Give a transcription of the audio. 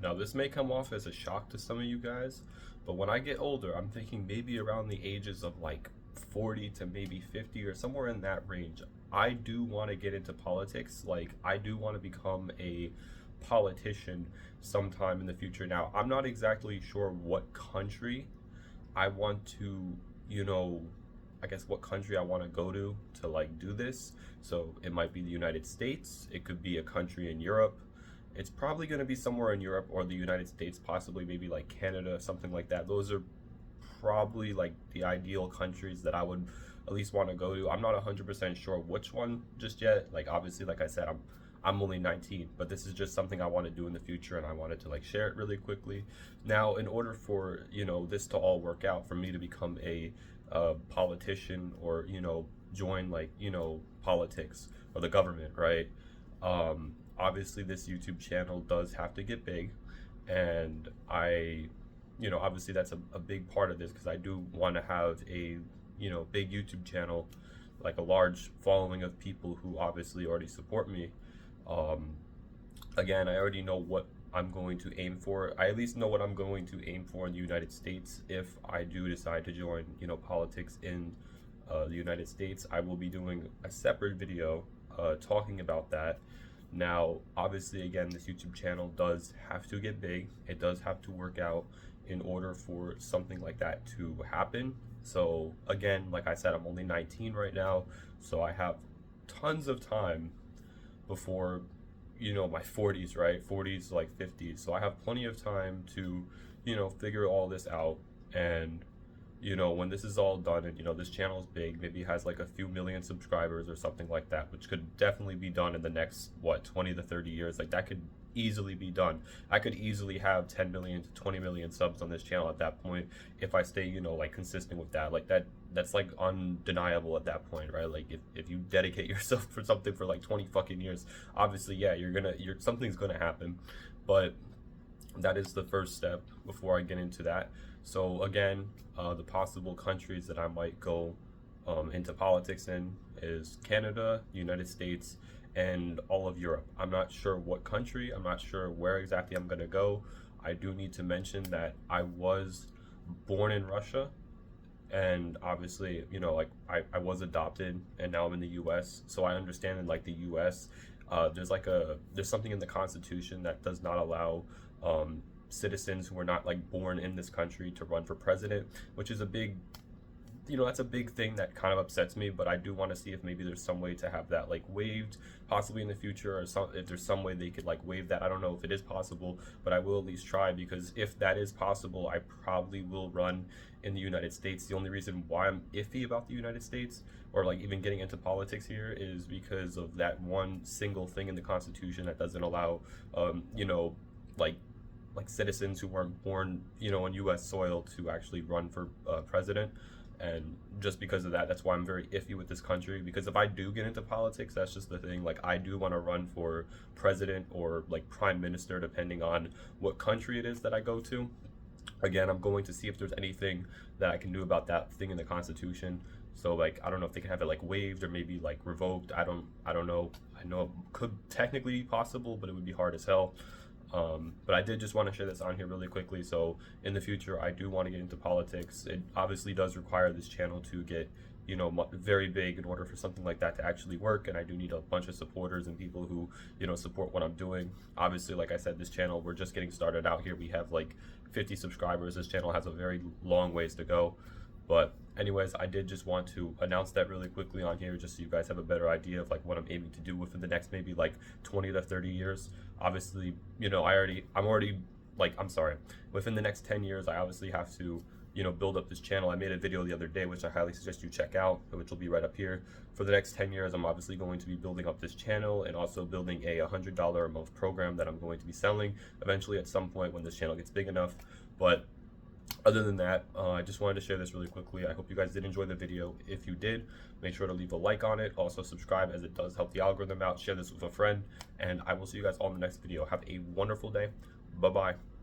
Now, this may come off as a shock to some of you guys, but when I get older, I'm thinking maybe around the ages of like 40 to maybe 50 or somewhere in that range, I do want to get into politics. Like, I do want to become a politician sometime in the future. Now, I'm not exactly sure what country I want to, you know, I guess what country I want to go to like do this. So it might be the United States, it could be a country in Europe. It's probably going to be somewhere in Europe or the United States, possibly maybe like Canada, something like that. Those are probably like the ideal countries that I would at least want to go to. I'm not 100% sure which one just yet. Like, obviously, like I said, I'm only 19, but this is just something I want to do in the future, and I wanted to like share it really quickly. Now, in order for, you know, this to all work out, for me to become a politician, or, you know, join like, you know, politics or the government, right? Obviously this YouTube channel does have to get big, and you know, obviously that's a big part of this, because I do want to have a, you know, big YouTube channel, like a large following of people who obviously already support me. Again, I already know what I'm going to aim for. I at least know what I'm going to aim for in the United States. If I do decide to join, you know, politics in the United States, I will be doing a separate video talking about that. Now, obviously, again, this YouTube channel does have to get big. It does have to work out in order for something like that to happen. So again, like I said, I'm only 19 right now, so I have tons of time before, you know, my 40s, right? 40s, like 50s. So I have plenty of time to, you know, figure all this out. And, you know, when this is all done and, you know, this channel is big, maybe it has like a few million subscribers or something like that, which could definitely be done in the next, what, 20 to 30 years. Like, that could easily be done. I could easily have 10 million to 20 million subs on this channel at that point, if I stay, you know, like consistent with that. Like, that's like undeniable at that point, right? Like, if you dedicate yourself for something for like 20 fucking years, obviously, yeah, something's gonna happen. But that is the first step before I get into that. So again, the possible countries that I might go into politics in is Canada, United States, and all of Europe. I'm not sure what country, I'm not sure where exactly I'm gonna go. I do need to mention that I was born in Russia, and obviously, you know, like I was adopted, and now I'm in the US. So I understand in like the US, there's something in the Constitution that does not allow citizens who are not like born in this country to run for president, which is a big, you know, that's a big thing that kind of upsets me. But I do want to see if maybe there's some way to have that like waived, possibly in the future, or if there's some way they could like waive that. I don't know if it is possible, but I will at least try, because if that is possible, I probably will run in the United States. The only reason why I'm iffy about the United States, or like even getting into politics here, is because of that one single thing in the Constitution that doesn't allow, you know, like citizens who weren't born, you know, on U.S. soil to actually run for president. And just because of that, that's why I'm very iffy with this country. Because if I do get into politics, that's just the thing. Like, I do want to run for president or like prime minister, depending on what country it is that I go to. Again, I'm going to see if there's anything that I can do about that thing in the Constitution. So like, I don't know if they can have it like waived or maybe like revoked. I don't know. I know it could technically be possible, but it would be hard as hell. But I did just want to share this on here really quickly. So in the future, I do want to get into politics. It obviously does require this channel to get, you know, very big in order for something like that to actually work. And I do need a bunch of supporters and people who, you know, support what I'm doing. Obviously, like I said, this channel, we're just getting started out here. We have like 50 subscribers. This channel has a very long ways to go. But anyways, I did just want to announce that really quickly on here, just so you guys have a better idea of like what I'm aiming to do within the next maybe like 20 to 30 years. Obviously, you know, within the next 10 years, I obviously have to, you know, build up this channel. I made a video the other day, which I highly suggest you check out, which will be right up here. For the next 10 years, I'm obviously going to be building up this channel and also building a $100 a month program that I'm going to be selling eventually at some point when this channel gets big enough. But other than that, I just wanted to share this really quickly. I hope you guys did enjoy the video. If you did, make sure to leave a like on it. Also subscribe, as it does help the algorithm out. Share this with a friend, and I will see you guys all in the next video. Have a wonderful day. Bye-bye.